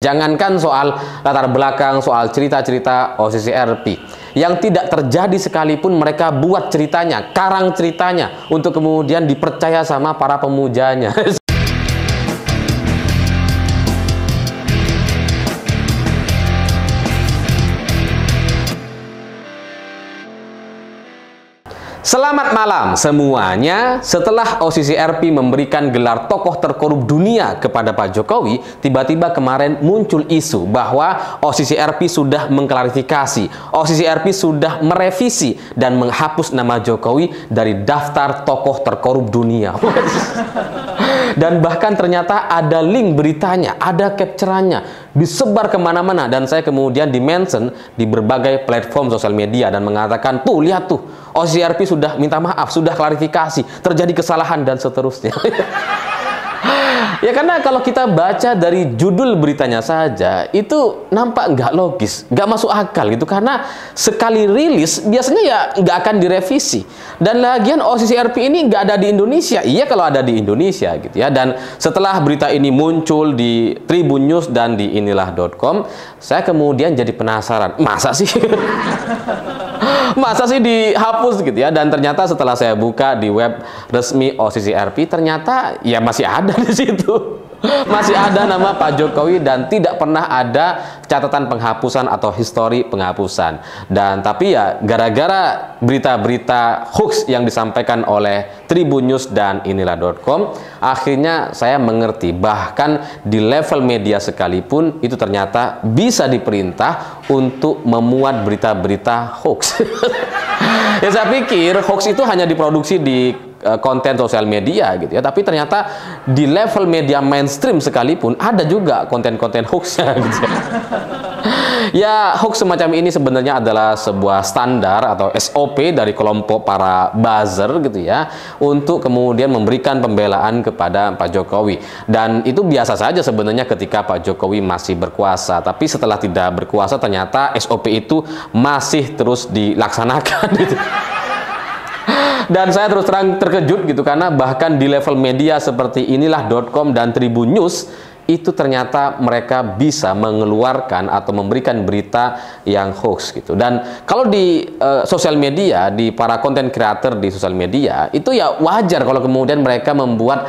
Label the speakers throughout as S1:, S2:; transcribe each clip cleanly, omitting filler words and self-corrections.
S1: Jangankan soal latar belakang, soal cerita-cerita OCCRP. Yang tidak terjadi sekalipun mereka buat ceritanya, karang ceritanya, untuk kemudian dipercaya sama para pemujanya. Selamat malam semuanya. Setelah OCCRP memberikan gelar tokoh terkorup dunia kepada Pak Jokowi, tiba-tiba kemarin muncul isu bahwa OCCRP sudah mengklarifikasi, OCCRP sudah merevisi dan menghapus nama Jokowi dari daftar tokoh terkorup dunia. Dan bahkan ternyata ada link beritanya, ada capture-nya, disebar kemana-mana, dan saya kemudian di-mention di berbagai platform sosial media dan mengatakan, tuh lihat tuh, OCCRP sudah minta maaf, sudah klarifikasi, terjadi kesalahan dan seterusnya. Ya karena kalau kita baca dari judul beritanya saja, itu nampak nggak logis, nggak masuk akal gitu. Karena sekali rilis biasanya ya nggak akan direvisi. Dan lagian OCCRP ini nggak ada di Indonesia. Iya kalau ada di Indonesia gitu ya. Dan setelah berita ini muncul di Tribun News dan di inilah.com, saya kemudian jadi penasaran, masa sih? Masa sih dihapus gitu ya? Dan ternyata setelah saya buka di web resmi OCCRP, ternyata ya masih ada di situ. Masih ada nama Pak Jokowi dan tidak pernah ada catatan penghapusan atau histori penghapusan. Dan tapi ya gara-gara berita-berita hoax yang disampaikan oleh Tribun News dan inilah.com, akhirnya saya mengerti bahkan di level media sekalipun itu ternyata bisa diperintah untuk memuat berita-berita hoax. Ya saya pikir hoax itu hanya diproduksi di konten sosial media gitu ya, tapi ternyata di level media mainstream sekalipun ada juga konten-konten hoaxnya gitu ya. Ya hoax semacam ini sebenarnya adalah sebuah standar atau SOP dari kelompok para buzzer gitu ya, untuk kemudian memberikan pembelaan kepada Pak Jokowi. Dan itu biasa saja sebenarnya ketika Pak Jokowi masih berkuasa, tapi setelah tidak berkuasa ternyata SOP itu masih terus dilaksanakan gitu. Dan saya terus terang terkejut gitu, karena bahkan di level media seperti inilah.com dan Tribun News itu ternyata mereka bisa mengeluarkan atau memberikan berita yang hoax gitu. Dan kalau di sosial media, di para konten kreator di sosial media, itu ya wajar kalau kemudian mereka membuat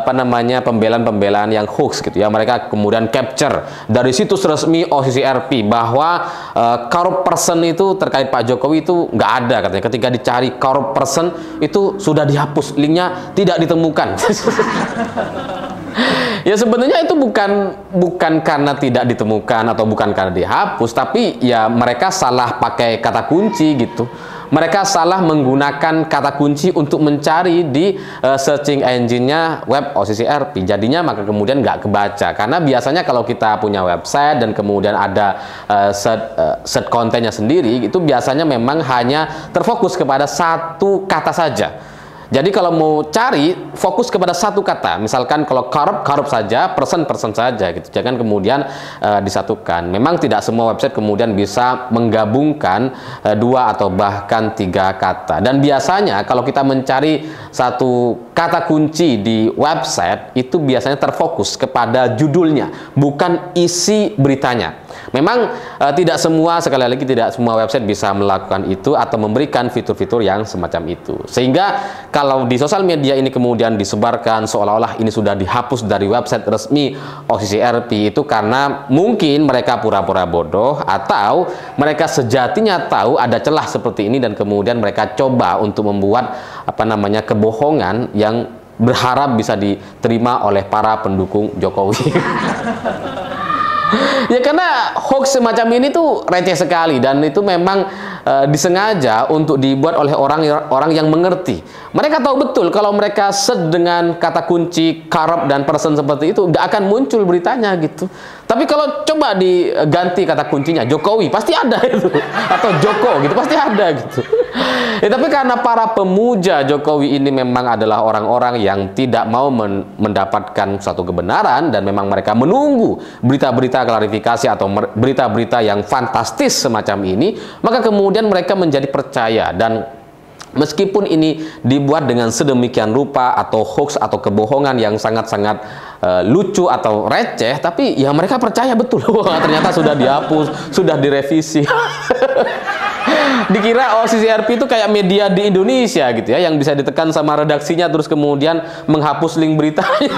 S1: pembelaan-pembelaan yang hoax gitu ya. Mereka kemudian capture dari situs resmi OCCRP bahwa corrupt person itu terkait Pak Jokowi itu nggak ada katanya. Ketika dicari corrupt person itu sudah dihapus, linknya tidak ditemukan. Ya sebenarnya itu bukan karena tidak ditemukan atau bukan karena dihapus, tapi ya mereka salah pakai kata kunci gitu. Mereka salah menggunakan kata kunci untuk mencari di searching engine-nya web OCCRP. Jadinya maka kemudian nggak kebaca. Karena biasanya kalau kita punya website dan kemudian ada search kontennya sendiri, itu biasanya memang hanya terfokus kepada satu kata saja. Jadi kalau mau cari, fokus kepada satu kata. Misalkan kalau corrupt saja, person saja gitu. Jangan kemudian disatukan. Memang tidak semua website kemudian bisa menggabungkan dua atau bahkan tiga kata. Dan biasanya kalau kita mencari satu kata kunci di website, itu biasanya terfokus kepada judulnya, bukan isi beritanya. Memang tidak semua, sekali lagi tidak semua website bisa melakukan itu atau memberikan fitur-fitur yang semacam itu. Sehingga kalau di sosial media ini kemudian disebarkan seolah-olah ini sudah dihapus dari website resmi OCCRP, itu karena mungkin mereka pura-pura bodoh atau mereka sejatinya tahu ada celah seperti ini dan kemudian mereka coba untuk membuat kebohongan yang berharap bisa diterima oleh para pendukung Jokowi. Ya karena hoax semacam ini tuh receh sekali dan itu memang disengaja untuk dibuat oleh orang yang mengerti. Mereka tahu betul kalau mereka search dengan kata kunci corrupt dan person seperti itu nggak akan muncul beritanya gitu. Tapi kalau coba diganti kata kuncinya Jokowi, pasti ada itu, atau Joko gitu, pasti ada gitu. Ya, tapi karena para pemuja Jokowi ini memang adalah orang-orang yang tidak mau mendapatkan suatu kebenaran dan memang mereka menunggu berita-berita klarifikasi atau berita-berita yang fantastis semacam ini, maka kemudian mereka menjadi percaya. Dan meskipun ini dibuat dengan sedemikian rupa atau hoax atau kebohongan yang sangat-sangat lucu atau receh, tapi ya mereka percaya betul. Wah, ternyata sudah dihapus, sudah direvisi. Dikira OCCRP itu kayak media di Indonesia gitu ya, yang bisa ditekan sama redaksinya terus kemudian menghapus link beritanya.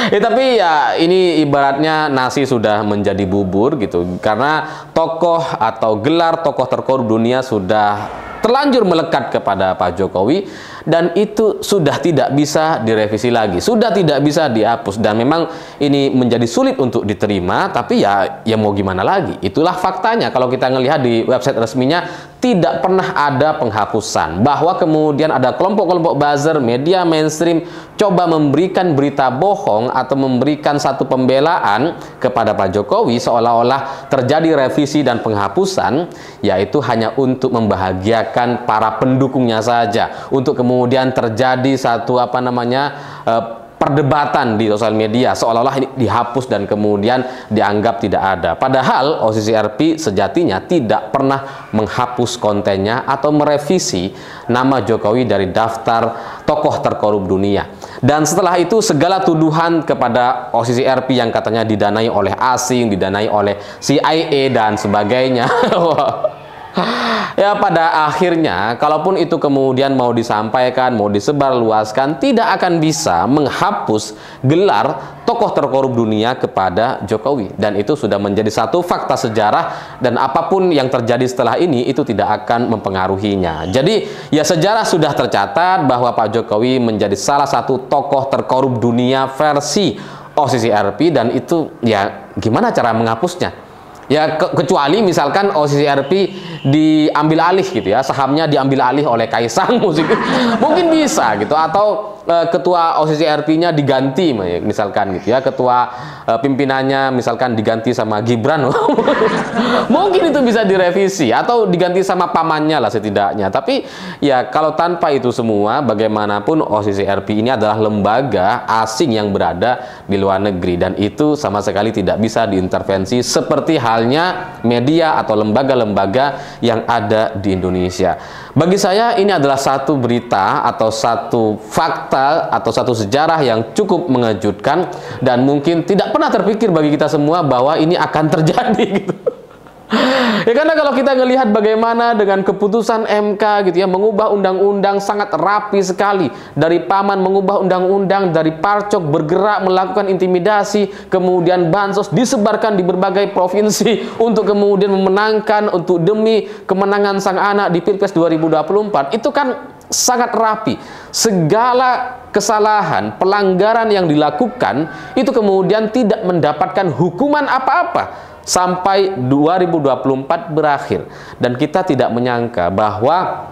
S1: Ya, tapi ya ini ibaratnya nasi sudah menjadi bubur gitu, karena tokoh atau gelar tokoh terkorup dunia sudah terlanjur melekat kepada Pak Jokowi, dan itu sudah tidak bisa direvisi lagi, sudah tidak bisa dihapus, dan memang ini menjadi sulit untuk diterima. Tapi ya mau gimana lagi, itulah faktanya. Kalau kita ngelihat di website resminya tidak pernah ada penghapusan, bahwa kemudian ada kelompok-kelompok buzzer media mainstream coba memberikan berita bohong atau memberikan satu pembelaan kepada Pak Jokowi seolah-olah terjadi revisi dan penghapusan, yaitu hanya untuk membahagiakan para pendukungnya saja, untuk kemudian terjadi satu perdebatan di sosial media seolah-olah ini dihapus dan kemudian dianggap tidak ada. Padahal OCCRP sejatinya tidak pernah menghapus kontennya atau merevisi nama Jokowi dari daftar tokoh terkorup dunia. Dan setelah itu segala tuduhan kepada OCCRP yang katanya didanai oleh asing, didanai oleh CIA dan sebagainya. Ya, pada akhirnya kalaupun itu kemudian mau disampaikan, mau disebarluaskan, tidak akan bisa menghapus gelar tokoh terkorup dunia kepada Jokowi. Dan itu sudah menjadi satu fakta sejarah, dan apapun yang terjadi setelah ini itu tidak akan mempengaruhinya. Jadi ya sejarah sudah tercatat bahwa Pak Jokowi menjadi salah satu tokoh terkorup dunia versi OCCRP, dan itu ya gimana cara menghapusnya? Ya kecuali misalkan OCCRP diambil alih gitu ya, sahamnya diambil alih oleh Kaisang Musik, mungkin bisa gitu, atau ketua OCCRP-nya diganti misalkan gitu ya, ketua pimpinannya misalkan diganti sama Gibran. Mungkin itu bisa direvisi atau diganti sama pamannya lah setidaknya. Tapi ya kalau tanpa itu semua, bagaimanapun OCCRP ini adalah lembaga asing yang berada di luar negeri, dan itu sama sekali tidak bisa diintervensi seperti halnya media atau lembaga-lembaga yang ada di Indonesia. Bagi saya ini adalah satu berita atau satu fakta atau satu sejarah yang cukup mengejutkan, dan mungkin tidak pernah terpikir bagi kita semua bahwa ini akan terjadi gitu. Ya karena kalau kita ngelihat bagaimana dengan keputusan MK gitu ya, mengubah undang-undang sangat rapi sekali, dari Paman mengubah undang-undang, dari Parcok bergerak melakukan intimidasi, kemudian bansos disebarkan di berbagai provinsi untuk kemudian memenangkan, untuk demi kemenangan sang anak di Pilpres 2024, itu kan sangat rapi. Segala kesalahan, pelanggaran yang dilakukan itu kemudian tidak mendapatkan hukuman apa-apa sampai 2024 berakhir. Dan kita tidak menyangka bahwa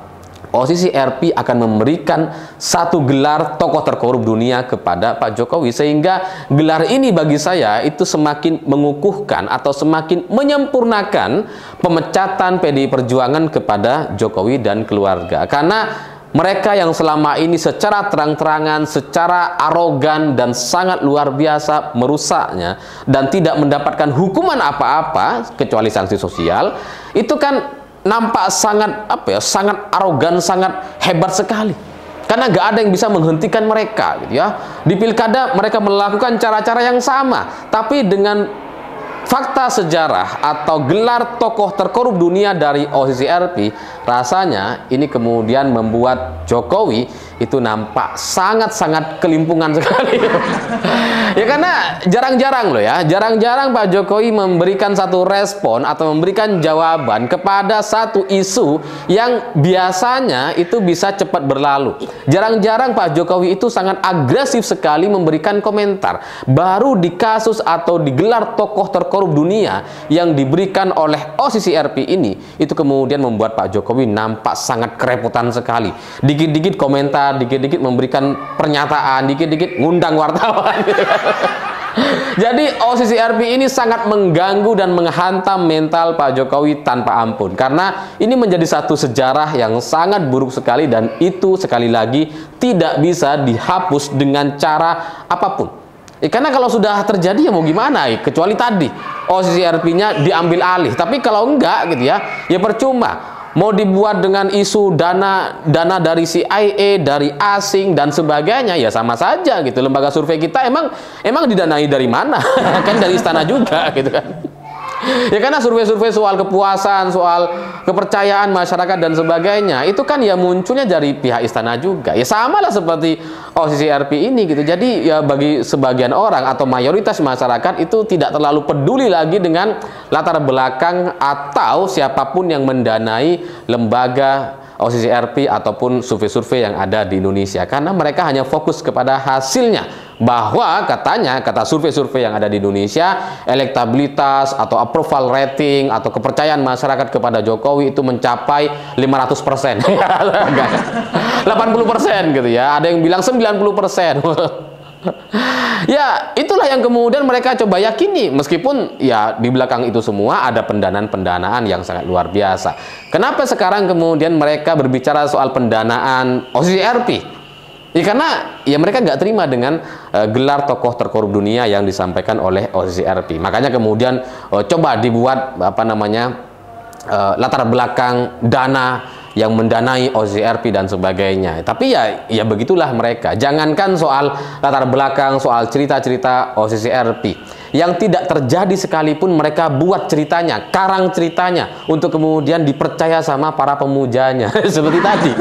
S1: OCCRP akan memberikan satu gelar tokoh terkorup dunia kepada Pak Jokowi, sehingga gelar ini bagi saya itu semakin mengukuhkan atau semakin menyempurnakan pemecatan PDI Perjuangan kepada Jokowi dan keluarga. Karena mereka yang selama ini secara terang-terangan, secara arogan dan sangat luar biasa merusaknya dan tidak mendapatkan hukuman apa-apa kecuali sanksi sosial, itu kan nampak sangat sangat arogan, sangat hebat sekali. Karena nggak ada yang bisa menghentikan mereka gitu ya. Di pilkada mereka melakukan cara-cara yang sama, tapi dengan fakta sejarah atau gelar tokoh terkorup dunia dari OCCRP, rasanya ini kemudian membuat Jokowi itu nampak sangat-sangat kelimpungan sekali. Ya karena jarang-jarang loh ya, jarang-jarang Pak Jokowi memberikan satu respon atau memberikan jawaban kepada satu isu yang biasanya itu bisa cepat berlalu. Jarang-jarang Pak Jokowi itu sangat agresif sekali memberikan komentar. Baru di kasus atau di gelar tokoh terkorup dunia yang diberikan oleh OCCRP ini, itu kemudian membuat Pak Jokowi nampak sangat kerepotan sekali. Dikit-dikit komentar, dikit-dikit memberikan pernyataan, dikit-dikit ngundang wartawan. Jadi OCCRP ini sangat mengganggu dan menghantam mental Pak Jokowi tanpa ampun, karena ini menjadi satu sejarah yang sangat buruk sekali, dan itu sekali lagi tidak bisa dihapus dengan cara apapun. Karena kalau sudah terjadi ya mau gimana, kecuali tadi OCCRP-nya diambil alih. Tapi kalau enggak gitu ya, ya percuma. mau dibuat dengan isu dana dari CIA, dari asing dan sebagainya, ya sama saja gitu. Lembaga survei kita emang didanai dari mana? Kan dari istana juga gitu kan. Ya karena survei-survei soal kepuasan, soal kepercayaan masyarakat dan sebagainya, itu kan ya munculnya dari pihak istana juga. Ya sama lah seperti OSIS RP ini gitu. Jadi ya bagi sebagian orang atau mayoritas masyarakat itu tidak terlalu peduli lagi dengan latar belakang atau siapapun yang mendanai lembaga OSIS RP ataupun survei-survei yang ada di Indonesia, karena mereka hanya fokus kepada hasilnya, bahwa kata survei-survei yang ada di Indonesia, elektabilitas atau approval rating atau kepercayaan masyarakat kepada Jokowi itu mencapai 500%. 80% gitu ya, ada yang bilang 90%. Ya, itulah yang kemudian mereka coba yakini, meskipun ya di belakang itu semua ada pendanaan-pendanaan yang sangat luar biasa. Kenapa sekarang kemudian mereka berbicara soal pendanaan OSIS RP? Ya karena ya mereka nggak terima dengan gelar tokoh terkorup dunia yang disampaikan oleh OSIS RP. Makanya kemudian coba dibuat latar belakang dana yang mendanai OSIS RP dan sebagainya. Tapi ya begitulah mereka. Jangankan soal latar belakang, soal cerita-cerita OSIS RP yang tidak terjadi sekalipun, mereka buat ceritanya, karang ceritanya untuk kemudian dipercaya sama para pemujanya. Seperti tadi,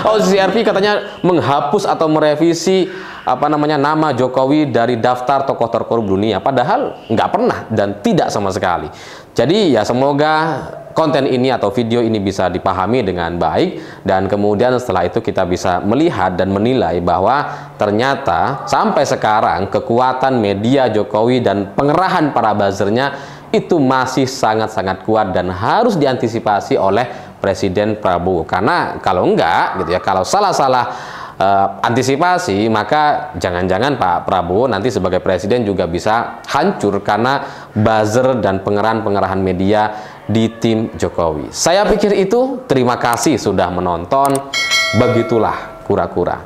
S1: OSIS RP katanya menghapus atau merevisi nama Jokowi dari daftar tokoh terkorup dunia, padahal nggak pernah dan tidak sama sekali. Jadi ya semoga konten ini atau video ini bisa dipahami dengan baik, dan kemudian setelah itu kita bisa melihat dan menilai bahwa ternyata sampai sekarang kekuatan media Jokowi dan pengerahan para buzzernya itu masih sangat-sangat kuat dan harus diantisipasi oleh Presiden Prabowo. Karena kalau enggak gitu ya, kalau salah-salah antisipasi, maka jangan-jangan Pak Prabowo nanti sebagai presiden juga bisa hancur karena buzzer dan pengerahan-pengerahan media di tim Jokowi. Saya pikir itu. Terima kasih sudah menonton. Begitulah kura-kura.